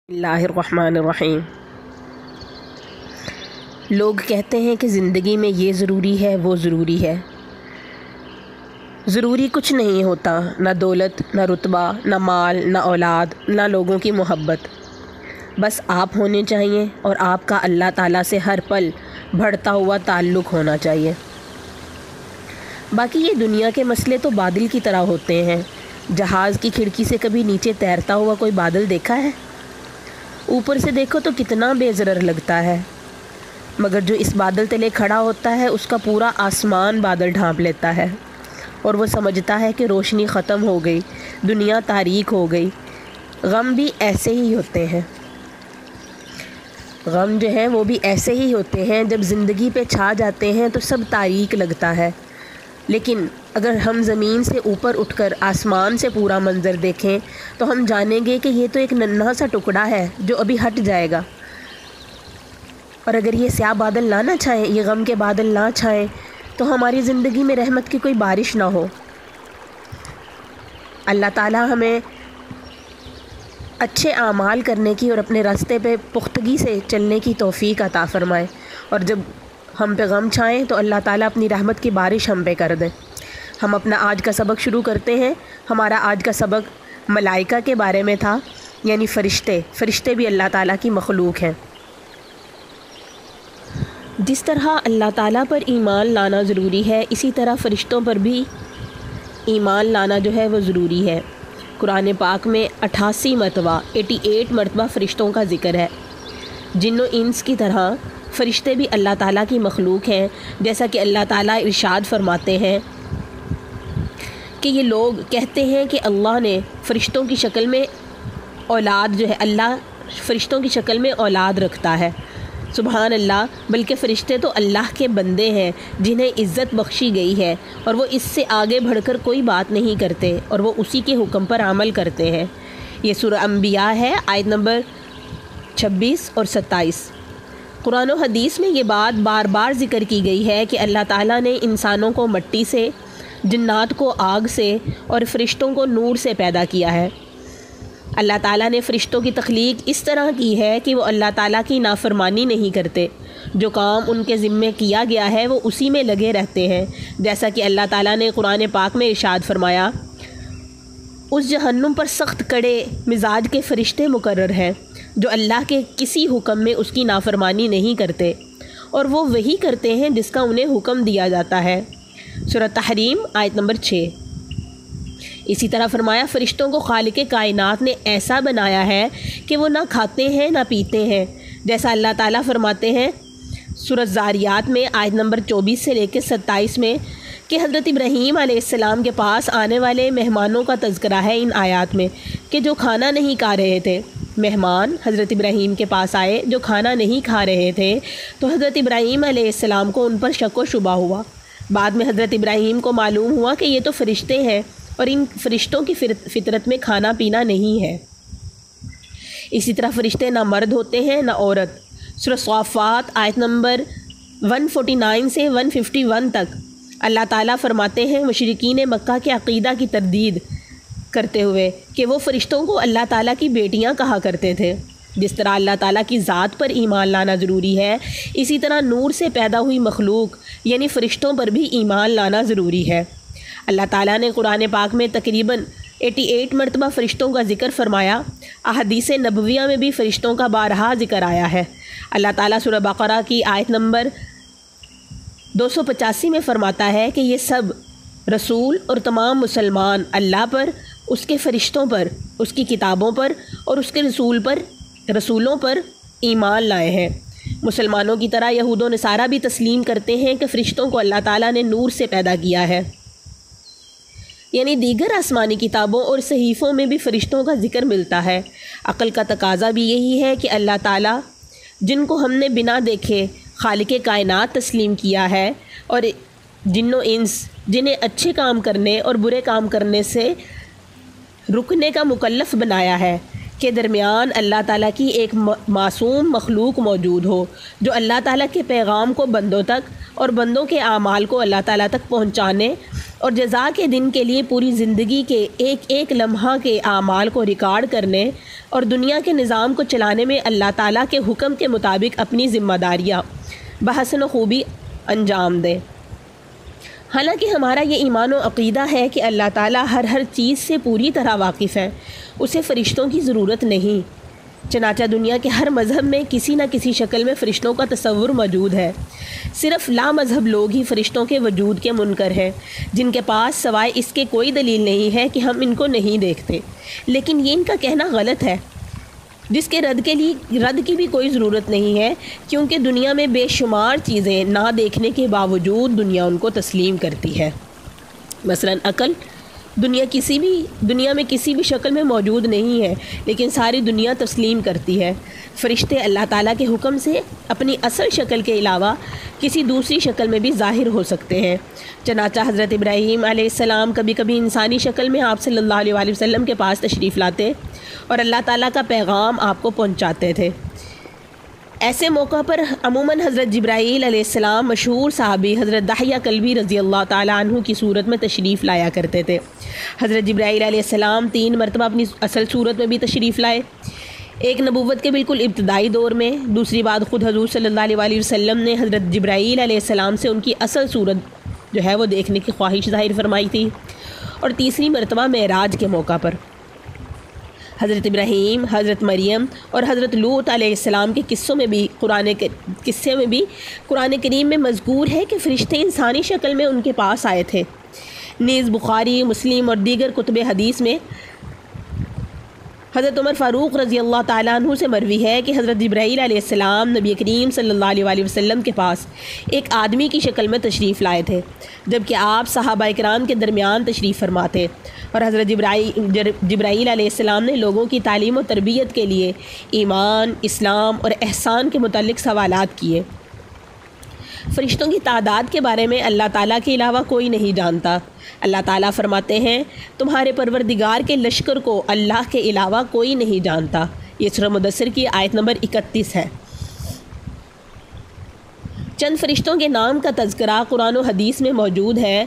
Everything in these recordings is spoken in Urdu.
اللہ الرحمن الرحیم۔ لوگ کہتے ہیں کہ زندگی میں یہ ضروری ہے وہ ضروری ہے۔ ضروری کچھ نہیں ہوتا، نہ دولت، نہ رتبہ، نہ مال، نہ اولاد، نہ لوگوں کی محبت۔ بس آپ ہونے چاہیے اور آپ کا اللہ تعالیٰ سے ہر پل بڑھتا ہوا تعلق ہونا چاہیے۔ باقی یہ دنیا کے مسئلے تو بادل کی طرح ہوتے ہیں۔ جہاز کی کھڑکی سے کبھی نیچے تیرتا ہوا کوئی بادل دیکھا ہے؟ اوپر سے دیکھو تو کتنا بے ضرر لگتا ہے، مگر جو اس بادل تلے کھڑا ہوتا ہے اس کا پورا آسمان بادل ڈھانپ لیتا ہے اور وہ سمجھتا ہے کہ روشنی ختم ہو گئی، دنیا تاریک ہو گئی۔ غم بھی ایسے ہی ہوتے ہیں، غم جو ہیں وہ بھی ایسے ہی ہوتے ہیں۔ جب زندگی پہ چھا جاتے ہیں تو سب تاریک لگتا ہے، لیکن اگر ہم زمین سے اوپر اٹھ کر آسمان سے پورا منظر دیکھیں تو ہم جانیں گے کہ یہ تو ایک ننھا سا ٹکڑا ہے جو ابھی ہٹ جائے گا۔ اور اگر یہ سیاہ بادل نہ چھائیں، یہ غم کے بادل نہ چھائیں تو ہماری زندگی میں رحمت کی کوئی بارش نہ ہو۔ اللہ تعالیٰ ہمیں اچھے اعمال کرنے کی اور اپنے راستے پہ پختگی سے چلنے کی توفیق عطا فرمائے، اور جب ہم پہ غم چھائیں تو اللہ تعالیٰ اپنی رحمت کی بارش ہم پہ کر دے۔ ہم اپنا آج کا سبق شروع کرتے ہیں۔ ہمارا آج کا سبق ملائکہ کے بارے میں تھا، یعنی فرشتے بھی اللہ تعالیٰ کی مخلوق ہیں۔ جس طرح اللہ تعالیٰ پر ایمان لانا ضروری ہے، اسی طرح فرشتوں پر بھی ایمان لانا جو ہے وہ ضروری ہے۔ قرآن پاک میں 88 مرتبہ فرشتوں کا ذکر ہے۔ جن و انس کی طرح فرشتے بھی اللہ تعالیٰ کی مخلوق ہیں، جیسا کہ اللہ تعالیٰ ارشاد فرماتے ہیں کہ یہ لوگ کہتے ہیں کہ اللہ نے فرشتوں کی شکل میں اولاد جو ہے، اللہ فرشتوں کی شکل میں اولاد رکھتا ہے۔ سبحان اللہ، بلکہ فرشتے تو اللہ کے بندے ہیں جنہیں عزت بخشی گئی ہے، اور وہ اس سے آگے بڑھ کر کوئی بات نہیں کرتے اور وہ اسی کے حکم پر عمل کرتے ہیں۔ یہ سورہ انبیاء ہے، آیت نمبر 26 اور 27۔ قرآن و حدیث میں یہ بات بار بار ذکر کی گئی ہے کہ اللہ تعالیٰ نے انسانوں کو مٹی سے، جنات کو آگ سے اور فرشتوں کو نور سے پیدا کیا ہے۔ اللہ تعالیٰ نے فرشتوں کی تخلیق اس طرح کی ہے کہ وہ اللہ تعالیٰ کی نافرمانی نہیں کرتے۔ جو کام ان کے ذمے کیا گیا ہے وہ اسی میں لگے رہتے ہیں، جیسا کہ اللہ تعالیٰ نے قرآن پاک میں ارشاد فرمایا، اس جہنم پر سخت کڑے مزاج کے فرشتے مقرر ہیں جو اللہ کے کسی حکم میں اس کی نافرمانی نہیں کرتے، اور وہ وہی کرتے ہیں جس کا انہیں حکم دیا جاتا ہے۔ سورہ تحریم آیت نمبر 6۔ اسی طرح فرمایا، فرشتوں کو خالق کائنات نے ایسا بنایا ہے کہ وہ نہ کھاتے ہیں نہ پیتے ہیں، جیسا اللہ تعالیٰ فرماتے ہیں سورہ زاریات میں آیت نمبر 24 سے لے کے 27 میں کہ حضرت ابراہیم علیہ السلام کے پاس آنے والے مہمانوں کا تذکرہ ہے ان آیات میں، کہ جو کھانا نہیں کھا رہے تھے۔ مہمان حضرت ابراہیم کے پاس آئے جو کھانا نہیں کھا رہے تھے، تو حضرت ابراہیم علیہ السلام کو ان پر شک و شبہ ہوا۔ بعد میں حضرت ابراہیم کو معلوم ہوا کہ یہ تو فرشتے ہیں اور ان فرشتوں کی فطرت میں کھانا پینا نہیں ہے۔ اسی طرح فرشتے نہ مرد ہوتے ہیں نہ عورت۔ سورہ صافات آیت نمبر 149 سے 151 تک اللہ تعالیٰ فرماتے ہیں مشرکین مکہ کے عقیدہ کی تردید کرتے ہوئے کہ وہ فرشتوں کو اللہ تعالیٰ کی بیٹیاں کہا کرتے تھے۔ جس طرح اللہ تعالیٰ کی ذات پر ایمان لانا ضروری ہے، اسی طرح نور سے پیدا ہوئی مخلوق یعنی فرشتوں پر بھی ایمان لانا ضروری ہے۔ اللہ تعالیٰ نے قرآن پاک میں تقریباً 88 مرتبہ فرشتوں کا ذکر فرمایا۔ احادیث نبویہ میں بھی فرشتوں کا بارہا ذکر آیا ہے۔ اللہ تعالیٰ سورہ بقرہ کی آیت نمبر 285 میں فرماتا ہے کہ یہ سب رسول اور تمام مسلمان اللہ پر، اس کے فرشتوں پر، اس کی کتابوں پر اور اس کے رسولوں پر ایمان لائے ہیں۔ مسلمانوں کی طرح یہود و نصارہ بھی تسلیم کرتے ہیں کہ فرشتوں کو اللہ تعالیٰ نے نور سے پیدا کیا ہے، یعنی دیگر آسمانی کتابوں اور صحیفوں میں بھی فرشتوں کا ذکر ملتا ہے۔ عقل کا تقاضا بھی یہی ہے کہ اللہ تعالیٰ جن کو ہم نے بنا دیکھے خالق کائنات تسلیم کیا ہے، اور جن و انس جنہیں اچھے کام کرنے اور برے کام کرنے سے رکنے کا مکلف بنایا ہے، کے درمیان اللہ تعالیٰ کی ایک معصوم مخلوق موجود ہو جو اللہ تعالیٰ کے پیغام کو بندوں تک اور بندوں کے اعمال کو اللہ تعالیٰ تک پہنچانے اور جزا کے دن کے لیے پوری زندگی کے ایک ایک لمحہ کے اعمال کو ریکارڈ کرنے اور دنیا کے نظام کو چلانے میں اللہ تعالیٰ کے حکم کے مطابق اپنی ذمہ داریاں بحسن و خوبی انجام دے۔ حالانکہ ہمارا یہ ایمان و عقیدہ ہے کہ اللہ تعالیٰ ہر چیز سے پوری طرح واقف ہے، اسے فرشتوں کی ضرورت نہیں۔ چنانچہ دنیا کے ہر مذہب میں کسی نہ کسی شکل میں فرشتوں کا تصور موجود ہے۔ صرف لا مذہب لوگ ہی فرشتوں کے وجود کے منکر ہیں، جن کے پاس سوائے اس کے کوئی دلیل نہیں ہے کہ ہم ان کو نہیں دیکھتے۔ لیکن یہ ان کا کہنا غلط ہے، جس کے رد کی بھی کوئی ضرورت نہیں ہے، کیونکہ دنیا میں بے شمار چیزیں نہ دیکھنے کے باوجود دنیا ان کو تسلیم کرتی ہے۔ مثلاً عقل دنیا میں کسی بھی شکل میں موجود نہیں ہے، لیکن ساری دنیا تسلیم کرتی ہے۔ فرشتے اللہ تعالیٰ کے حکم سے اپنی اصل شکل کے علاوہ کسی دوسری شکل میں بھی ظاہر ہو سکتے ہیں۔ چنانچہ حضرت ابراہیم علیہ السلام کبھی کبھی انسانی شکل میں آپ صلی اللہ علیہ وسلم کے پاس تشریف لاتے اور اللہ تعالیٰ کا پیغام آپ کو پہنچاتے تھے۔ ایسے موقع پر عموماً حضرت جبرائیل علیہ السلام مشہور صحابی حضرت دحیہ کلبی رضی اللہ تعالیٰ عنہ کی صورت میں تشریف لایا کرتے تھے۔ حضرت جبرائیل علیہ السلام 3 مرتبہ اپنی اصل صورت میں بھی تشریف لائے، ایک نبوت کے بالکل ابتدائی دور میں، دوسری بات خود حضور صلی اللہ علیہ وسلم نے حضرت جبرائیل علیہ السلام سے ان کی اصل صورت جو ہے وہ دیکھنے کی خواہش ظاہر فرمائی تھی، اور تیسری مرتبہ معراج کے موقع پر حضرت ابراہیم، حضرت مریم اور حضرت لوط علیہ السلام کے قصے میں بھی قرآن کریم میں مذکور ہے کہ فرشتے انسانی شکل میں ان کے پاس آئے تھے۔ نیز بخاری، مسلم اور دیگر کتب حدیث میں حضرت عمر فاروق رضی اللہ تعالیٰ عنہ سے مروی ہے کہ حضرت جبرائیل علیہ السلام نبی کریم صلی اللہ علیہ وسلم کے پاس ایک آدمی کی شکل میں تشریف لائے تھے، جبکہ آپ صحابہ کرام کے درمیان تشریف فرما تھے، اور حضرت جبرائیل علیہ السلام نے لوگوں کی تعلیم و تربیت کے لیے ایمان، اسلام اور احسان کے متعلق سوالات کیے۔ فرشتوں کی تعداد کے بارے میں اللہ تعالیٰ کے علاوہ کوئی نہیں جانتا۔ اللہ تعالیٰ فرماتے ہیں، تمہارے پروردگار کے لشکر کو اللہ کے علاوہ کوئی نہیں جانتا۔ یہ سورہ مدثر کی آیت نمبر 31 ہے۔ چند فرشتوں کے نام کا تذکرہ قرآن و حدیث میں موجود ہے۔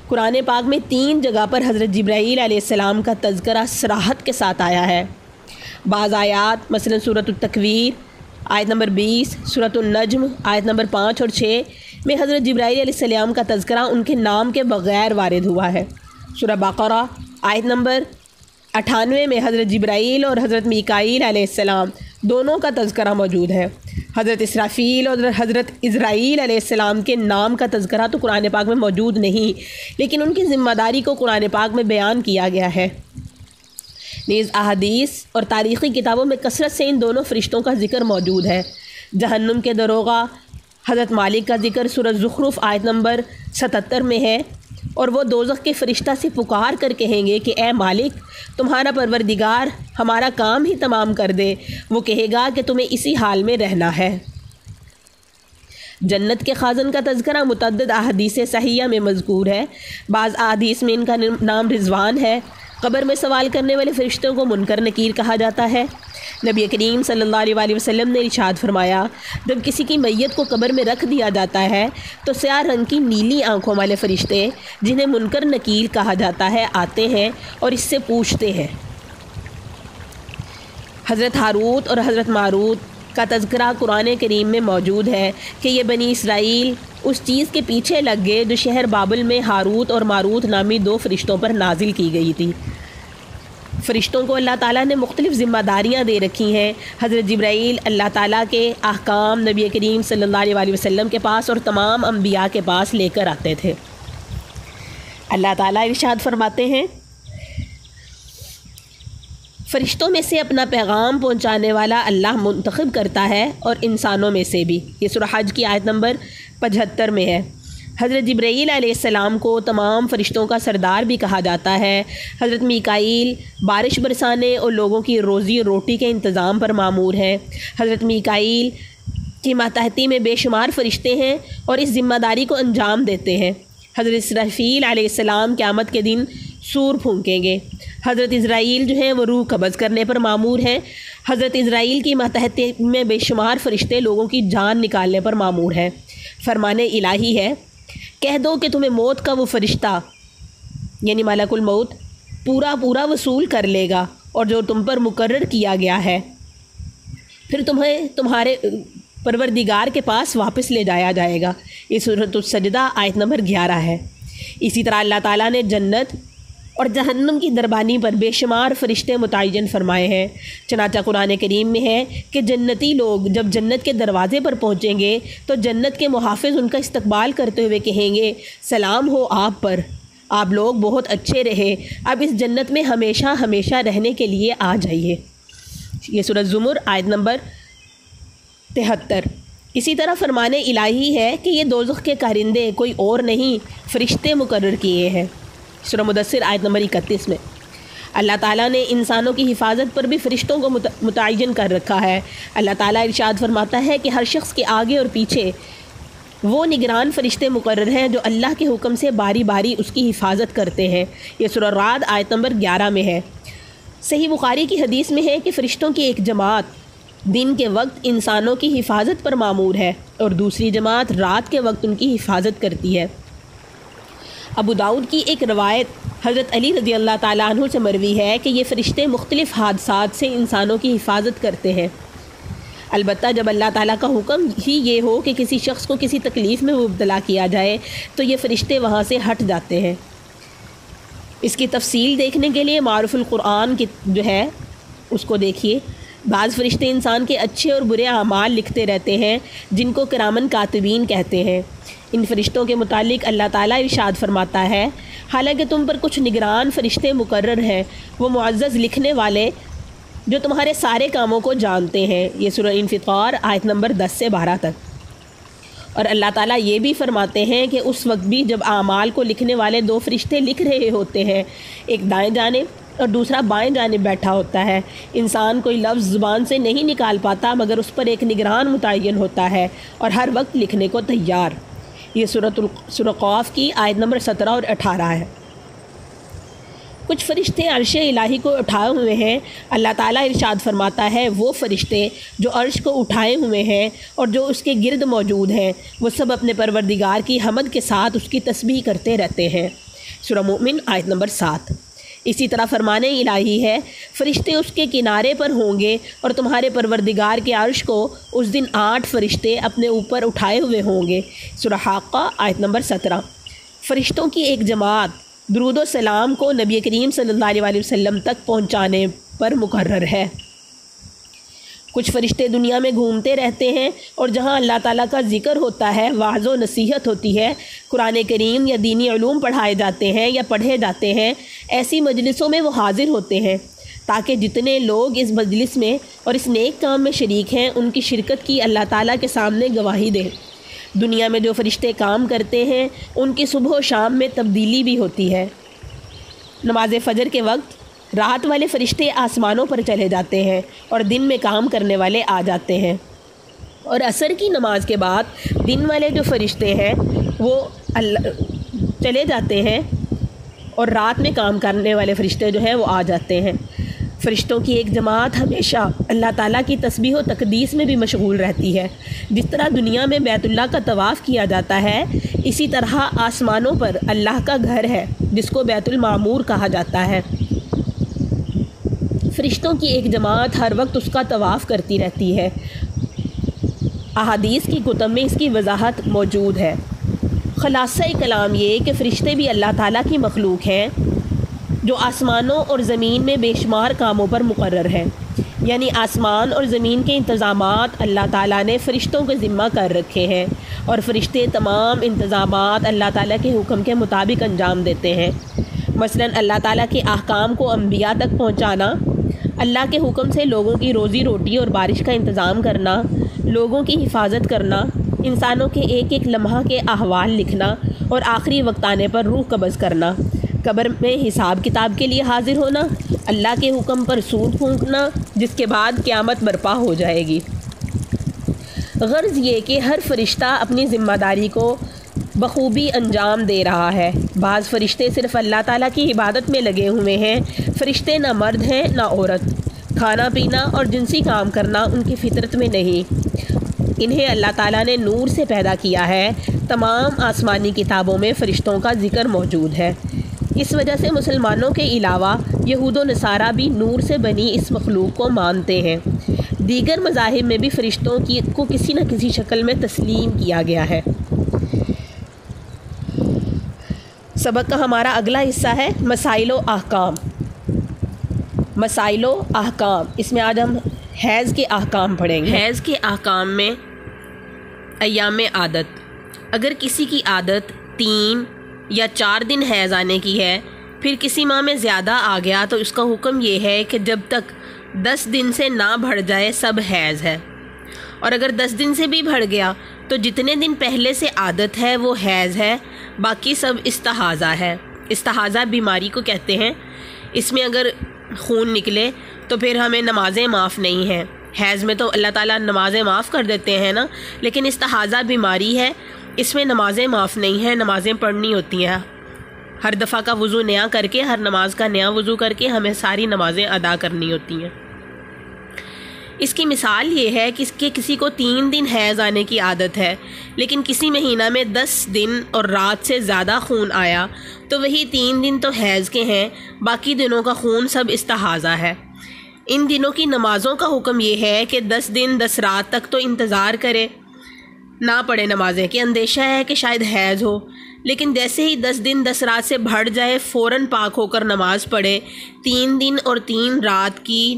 قرآن پاک میں 3 جگہ پر حضرت جبرائیل علیہ السلام کا تذکرہ صراحت کے ساتھ آیا ہے۔ بعض آیات مثلا سورۃ التکویر آیت نمبر 20، سورۃ النجم آیت نمبر 5 اور 6 میں حضرت جبرائیل علیہ السلام کا تذکرہ ان کے نام کے بغیر وارد ہوا ہے۔ سورہ بقرہ آیت نمبر 98 میں حضرت جبرائیل اور حضرت میکائیل علیہ السلام دونوں کا تذکرہ موجود ہے۔ حضرت اسرافیل اور حضرت عزرائیل علیہ السلام کے نام کا تذکرہ تو قرآن پاک میں موجود نہیں، لیکن ان کی ذمہ داری کو قرآن پاک میں بیان کیا گیا ہے۔ نیز احادیث اور تاریخی کتابوں میں کثرت سے ان دونوں فرشتوں کا ذکر موجود ہے۔ جہنم کے دروغہ حضرت مالک کا ذکر سورہ زخرف آیت نمبر 77 میں ہے، اور وہ دوزخ کے فرشتہ سے پکار کر کہیں گے کہ اے مالک، تمہارا پروردگار ہمارا کام ہی تمام کر دے۔ وہ کہے گا کہ تمہیں اسی حال میں رہنا ہے۔ جنت کے خازن کا تذکرہ متعدد احادیث صحیحہ میں مذکور ہے۔ بعض احادیث میں ان کا نام رضوان ہے۔ قبر میں سوال کرنے والے فرشتوں کو منکر نکیر کہا جاتا ہے۔ نبی کریم صلی اللہ علیہ وسلم نے ارشاد فرمایا، جب کسی کی میت کو قبر میں رکھ دیا جاتا ہے تو سیاہ رنگ کی نیلی آنکھوں والے فرشتے، جنہیں منکر نکیر کہا جاتا ہے، آتے ہیں اور اس سے پوچھتے ہیں۔ حضرت ہاروت اور حضرت ماروت کا تذکرہ قرآن کریم میں موجود ہے کہ یہ بنی اسرائیل اس چیز کے پیچھے لگ گئے جو شہر بابل میں ہاروت اور ماروت نامی 2 فرشتوں پر نازل کی گئی تھی۔ فرشتوں کو اللہ تعالیٰ نے مختلف ذمہ داریاں دے رکھی ہیں۔ حضرت جبرائیل اللہ تعالیٰ کے احکام نبی کریم صلی اللہ علیہ وسلم کے پاس اور تمام انبیاء کے پاس لے کر آتے تھے۔ اللہ تعالیٰ ارشاد فرماتے ہیں، فرشتوں میں سے اپنا پیغام پہنچانے والا اللہ منتخب کرتا ہے اور انسانوں میں سے بھی۔ یہ سورہ حج کی آیت نمبر 75 میں ہے۔ حضرت جبرائیل علیہ السلام کو تمام فرشتوں کا سردار بھی کہا جاتا ہے۔ حضرت میکائیل بارش برسانے اور لوگوں کی روزی روٹی کے انتظام پر مامور ہیں۔ حضرت میکائیل کی ماتحتی میں بے شمار فرشتے ہیں اور اس ذمہ داری کو انجام دیتے ہیں۔ حضرت اسرافیل علیہ السلام قیامت کے دن سور پھونکیں گے۔ حضرت عزرائیل جو ہیں وہ روح قبض کرنے پر مامور ہیں۔ حضرت عزرائیل کی ماتحتی میں بے شمار فرشتے لوگوں کی جان نکالنے پر مامور ہیں۔ فرمان الہی ہے، کہہ دو کہ تمہیں موت کا وہ فرشتہ یعنی ملک الموت پورا وصول کر لے گا اور جو تم پر مقرر کیا گیا ہے پھر تمہیں تمہارے پروردگار کے پاس واپس لے جایا جائے گا۔ یہ سورۃ السجدہ آیت نمبر 11 ہے۔ اسی طرح اللہ تعالیٰ نے جنت اور جہنم کی دربانی پر بے شمار فرشتے متعین فرمائے ہیں۔ چنانچہ قرآن کریم میں ہے کہ جنتی لوگ جب جنت کے دروازے پر پہنچیں گے تو جنت کے محافظ ان کا استقبال کرتے ہوئے کہیں گے سلام ہو آپ پر، آپ لوگ بہت اچھے رہے، اب اس جنت میں ہمیشہ ہمیشہ رہنے کے لیے آ جائیے۔ یہ سورۃ زمر آیت نمبر 73۔ اسی طرح فرمان الہی ہے کہ یہ دوزخ کے کارندے کوئی اور نہیں فرشتے مقرر کیے ہیں۔ سورہ مدثر آیت نمبر 31 میں اللہ تعالیٰ نے انسانوں کی حفاظت پر بھی فرشتوں کو متعین کر رکھا ہے۔ اللہ تعالیٰ ارشاد فرماتا ہے کہ ہر شخص کے آگے اور پیچھے وہ نگران فرشتے مقرر ہیں جو اللہ کے حکم سے باری باری اس کی حفاظت کرتے ہیں۔ یہ سورہ رعد آیت نمبر 11 میں ہے۔ صحیح بخاری کی حدیث میں ہے کہ فرشتوں کی ایک جماعت دن کے وقت انسانوں کی حفاظت پر مامور ہے اور دوسری جماعت رات کے وقت ان کی حفاظت کرتی ہے۔ ابو داؤد کی ایک روایت حضرت علی رضی اللہ تعالیٰ عنہ سے مروی ہے کہ یہ فرشتے مختلف حادثات سے انسانوں کی حفاظت کرتے ہیں، البتہ جب اللہ تعالیٰ کا حکم ہی یہ ہو کہ کسی شخص کو کسی تکلیف میں مبتلا کیا جائے تو یہ فرشتے وہاں سے ہٹ جاتے ہیں۔ اس کی تفصیل دیکھنے کے لیے معارف القرآن کی جو ہے اس کو دیکھیے۔ بعض فرشتے انسان کے اچھے اور برے اعمال لکھتے رہتے ہیں جن کو کرامن کاتبین کہتے ہیں۔ ان فرشتوں کے متعلق اللہ تعالیٰ ارشاد فرماتا ہے حالانکہ تم پر کچھ نگران فرشتے مقرر ہیں، وہ معزز لکھنے والے جو تمہارے سارے کاموں کو جانتے ہیں۔ یہ سورہ انفطار آیت نمبر 10 سے 12 تک۔ اور اللہ تعالیٰ یہ بھی فرماتے ہیں کہ اس وقت بھی جب اعمال کو لکھنے والے دو فرشتے لکھ رہے ہوتے ہیں، ایک دائیں جانب اور دوسرا بائیں جانب بیٹھا ہوتا ہے، انسان کوئی لفظ زبان سے نہیں نکال پاتا مگر اس پر ایک نگران متعین ہوتا ہے اور ہر وقت لکھنے کو تیار۔ یہ سورہ قاف کی آیت نمبر 17 اور 18 ہے۔ کچھ فرشتے عرش الہی کو اٹھائے ہوئے ہیں۔ اللہ تعالیٰ ارشاد فرماتا ہے وہ فرشتے جو عرش کو اٹھائے ہوئے ہیں اور جو اس کے گرد موجود ہیں وہ سب اپنے پروردگار کی حمد کے ساتھ اس کی تسبیح کرتے رہتے ہیں۔ سورہ مومن آیت نمبر 7۔ اسی طرح فرمان الہی ہے فرشتے اس کے کنارے پر ہوں گے اور تمہارے پروردگار کے عرش کو اس دن 8 فرشتے اپنے اوپر اٹھائے ہوئے ہوں گے۔ سورہ حاقہ آیت نمبر 17۔ فرشتوں کی ایک جماعت درود و سلام کو نبی کریم صلی اللہ علیہ وسلم تک پہنچانے پر مقرر ہے۔ کچھ فرشتے دنیا میں گھومتے رہتے ہیں اور جہاں اللہ تعالیٰ کا ذکر ہوتا ہے، وعظ و نصیحت ہوتی ہے، قرآن کریم یا دینی علوم پڑھائے جاتے ہیں یا پڑھے جاتے ہیں، ایسی مجلسوں میں وہ حاضر ہوتے ہیں تاکہ جتنے لوگ اس مجلس میں اور اس نیک کام میں شریک ہیں ان کی شرکت کی اللہ تعالیٰ کے سامنے گواہی دیں۔ دنیا میں جو فرشتے کام کرتے ہیں ان کی صبح و شام میں تبدیلی بھی ہوتی ہے۔ نماز فجر کے وقت رات والے فرشتے آسمانوں پر چلے جاتے ہیں اور دن میں کام کرنے والے آ جاتے ہیں، اور عصر کی نماز کے بعد دن والے جو فرشتے ہیں وہ چلے جاتے ہیں اور رات میں کام کرنے والے فرشتے جو ہیں وہ آ جاتے ہیں۔ فرشتوں کی ایک جماعت ہمیشہ اللہ تعالیٰ کی تسبیح و تقدیس میں بھی مشغول رہتی ہے۔ جس طرح دنیا میں بیت اللہ کا طواف کیا جاتا ہے، اسی طرح آسمانوں پر اللہ کا گھر ہے جس کو بیت المعمور کہا جاتا ہے۔ فرشتوں کی ایک جماعت ہر وقت اس کا طواف کرتی رہتی ہے۔ احادیث کی کتب میں اس کی وضاحت موجود ہے۔ خلاصہ کلام یہ کہ فرشتے بھی اللہ تعالیٰ کی مخلوق ہیں جو آسمانوں اور زمین میں بے شمار کاموں پر مقرر ہیں، یعنی آسمان اور زمین کے انتظامات اللہ تعالیٰ نے فرشتوں کے ذمہ کر رکھے ہیں اور فرشتے تمام انتظامات اللہ تعالیٰ کے حکم کے مطابق انجام دیتے ہیں۔ مثلاً اللہ تعالیٰ کے احکام کو انبیاء تک پہنچانا، اللہ کے حکم سے لوگوں کی روزی روٹی اور بارش کا انتظام کرنا، لوگوں کی حفاظت کرنا، انسانوں کے ایک ایک لمحہ کے احوال لکھنا اور آخری وقت آنے پر روح قبض کرنا، قبر میں حساب کتاب کے لیے حاضر ہونا، اللہ کے حکم پر سور پھونکنا جس کے بعد قیامت برپا ہو جائے گی۔ غرض یہ کہ ہر فرشتہ اپنی ذمہ داری کو بخوبی انجام دے رہا ہے۔ بعض فرشتے صرف اللہ تعالیٰ کی عبادت میں لگے ہوئے ہیں۔ فرشتے نہ مرد ہیں نہ عورت، کھانا پینا اور جنسی کام کرنا ان کی فطرت میں نہیں۔ انہیں اللہ تعالیٰ نے نور سے پیدا کیا ہے۔ تمام آسمانی کتابوں میں فرشتوں کا ذکر موجود ہے۔ اس وجہ سے مسلمانوں کے علاوہ یہود و نصارہ بھی نور سے بنی اس مخلوق کو مانتے ہیں۔ دیگر مذاہب میں بھی فرشتوں کو کسی نہ کسی شکل میں تسلیم کیا گیا ہے۔ سبق کا ہمارا اگلا حصہ ہے مسائل و احکام۔ مسائل و احکام، اس میں آج ہم حیض کے احکام پڑھیں گے۔ حیض کے احکام میں ایام عادت، اگر کسی کی عادت 3 یا 4 دن حیض آنے کی ہے، پھر کسی ماہ میں زیادہ آ گیا تو اس کا حکم یہ ہے کہ جب تک 10 دن سے نہ بڑھ جائے سب حیض ہے، اور اگر 10 دن سے بھی بڑھ گیا تو جتنے دن پہلے سے عادت ہے وہ حیض ہے، باقی سب استحاضہ ہے۔ استحاضہ بیماری کو کہتے ہیں، اس میں اگر خون نکلے تو پھر ہمیں نمازیں معاف نہیں ہیں۔ حیض میں تو اللہ تعالیٰ نمازیں معاف کر دیتے ہیں نا، لیکن استحاضہ بیماری ہے، اس میں نمازیں معاف نہیں ہیں، نمازیں پڑھنی ہوتی ہیں۔ ہر دفعہ کا وضو نیا کر کے، ہر نماز کا نیا وضو کر کے ہمیں ساری نمازیں ادا کرنی ہوتی ہیں۔ اس کی مثال یہ ہے کہ کسی کو 3 دن حیض آنے کی عادت ہے، لیکن کسی مہینہ میں 10 دن اور رات سے زیادہ خون آیا تو وہی 3 دن تو حیض کے ہیں، باقی دنوں کا خون سب استحاضہ ہے۔ ان دنوں کی نمازوں کا حکم یہ ہے کہ 10 دن 10 رات تک تو انتظار کرے، نہ پڑھے نمازیں، کہ اندیشہ ہے کہ شاید حیض ہو، لیکن جیسے ہی 10 دن 10 رات سے بڑھ جائے فوراً پاک ہو کر نماز پڑھے۔ 3 دن اور 3 رات کی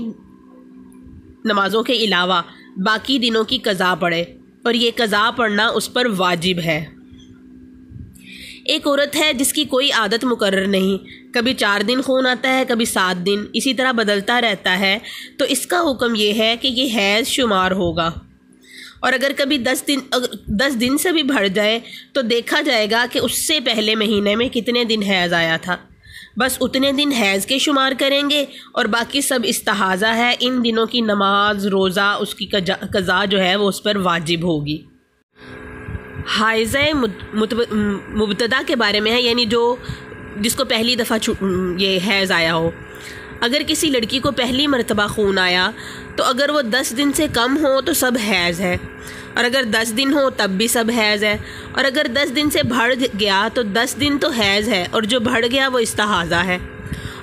نمازوں کے علاوہ باقی دنوں کی قضا پڑھے، اور یہ قضا پڑھنا اس پر واجب ہے۔ ایک عورت ہے جس کی کوئی عادت مقرر نہیں، کبھی 4 دن خون آتا ہے، کبھی 7 دن، اسی طرح بدلتا رہتا ہے، تو اس کا حکم یہ ہے کہ یہ حیض شمار ہوگا، اور اگر کبھی 10 دن سے بھی بڑھ جائے تو دیکھا جائے گا کہ اس سے پہلے مہینے میں کتنے دن حیض آیا تھا، بس اتنے دن حیض کے شمار کریں گے، اور باقی سب استحاضہ ہے۔ ان دنوں کی نماز، روزہ، اس کی قضا جو ہے وہ اس پر واجب ہوگی۔ حائضہ مبتدا کے بارے میں ہے، یعنی جس کو پہلی دفعہ یہ حیض آیا ہو۔ اگر کسی لڑکی کو پہلی مرتبہ خون آیا تو اگر وہ 10 دن سے کم ہو تو سب حیض ہے، اور اگر 10 دن ہو تب بھی سب حیض ہے، اور اگر 10 دن سے بڑھ گیا تو 10 دن تو حیض ہے، اور جو بڑھ گیا وہ استحاضہ ہے۔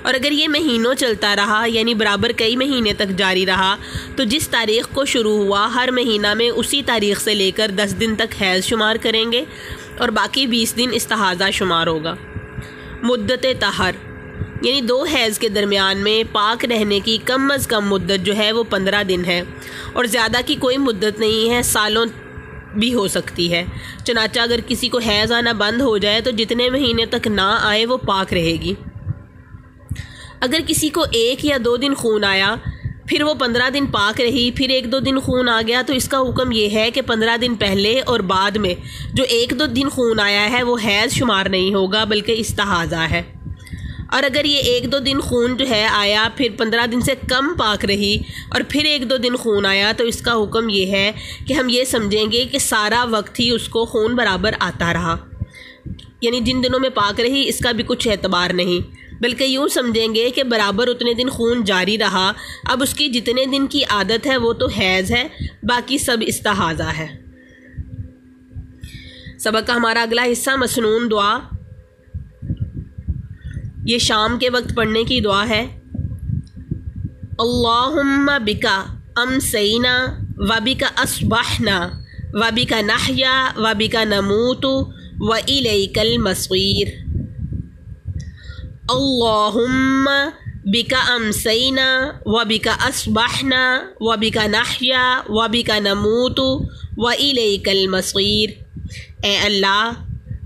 اور اگر یہ مہینوں چلتا رہا، یعنی برابر کئی مہینے تک جاری رہا، تو جس تاریخ کو شروع ہوا ہر مہینہ میں اسی تاریخ سے لے کر 10 دن تک حیض شمار کریں گے، اور باقی 20 دن استحاضہ شمار ہوگا۔ مدت طہر، یعنی 2 حیض کے درمیان میں پاک رہنے کی کم از کم مدت جو ہے وہ 15 دن ہے، اور زیادہ کی کوئی مدت نہیں ہے، سالوں بھی ہو سکتی ہے۔ چنانچہ اگر کسی کو حیض آنا بند ہو جائے تو جتنے مہینے تک نہ آئے وہ پاک رہے گی۔ اگر کسی کو 1 یا 2 دن خون آیا، پھر وہ 15 دن پاک رہی، پھر 1-2 دن خون آ گیا، تو اس کا حکم یہ ہے کہ 15 دن پہلے اور بعد میں جو 1-2 دن خون آیا ہے وہ حیض شمار نہیں ہوگا بلکہ استحاضہ ہے۔ اور اگر یہ 1-2 دن خون جو ہے آیا، پھر 15 دن سے کم پاک رہی، اور پھر 1-2 دن خون آیا، تو اس کا حکم یہ ہے کہ ہم یہ سمجھیں گے کہ سارا وقت ہی اس کو خون برابر آتا رہا، یعنی جن دنوں میں پاک رہی اس کا بھی کچھ اعتبار نہیں، بلکہ یوں سمجھیں گے کہ برابر اتنے دن خون جاری رہا، اب اس کی جتنے دن کی عادت ہے وہ تو حیض ہے، باقی سب استحاضہ ہے۔ سبق کا ہمارا اگلا حصہ مسنون دعا، یہ شام کے وقت پڑھنے کی دعا ہے۔ اللہم بکا امسینا وبکا اصبحنا وبکا نحیا وبکا نموت والیک المصیر۔ اللہم بکا امسینا وبکا اصبحنا وبکا نحیا وبکا نموت والیک المصیر۔ اے اللہ،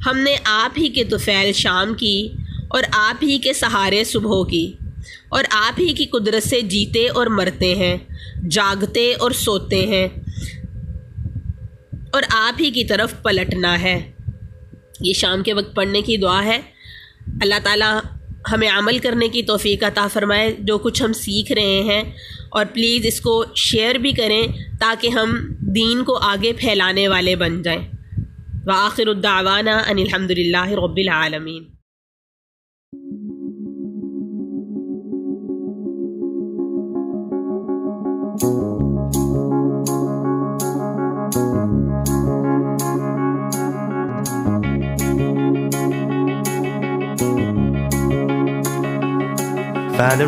ہم نے آپ ہی کے طفیل شام کی، اور آپ ہی کے سہارے صبح کی، اور آپ ہی کی قدرت سے جیتے اور مرتے ہیں، جاگتے اور سوتے ہیں، اور آپ ہی کی طرف پلٹنا ہے۔ یہ شام کے وقت پڑھنے کی دعا ہے۔ اللہ تعالیٰ ہمیں عمل کرنے کی توفیق عطا فرمائے جو کچھ ہم سیکھ رہے ہیں، اور پلیز اس کو شیئر بھی کریں تاکہ ہم دین کو آگے پھیلانے والے بن جائیں۔ وآخر الدعوانا ان الحمد للہ رب العالمین۔ Find the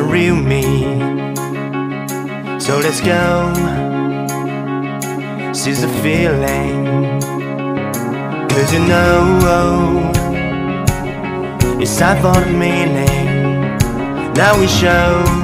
real me. So let's go, seize the feeling. 'Cause you know it's time for the meaning. Now we show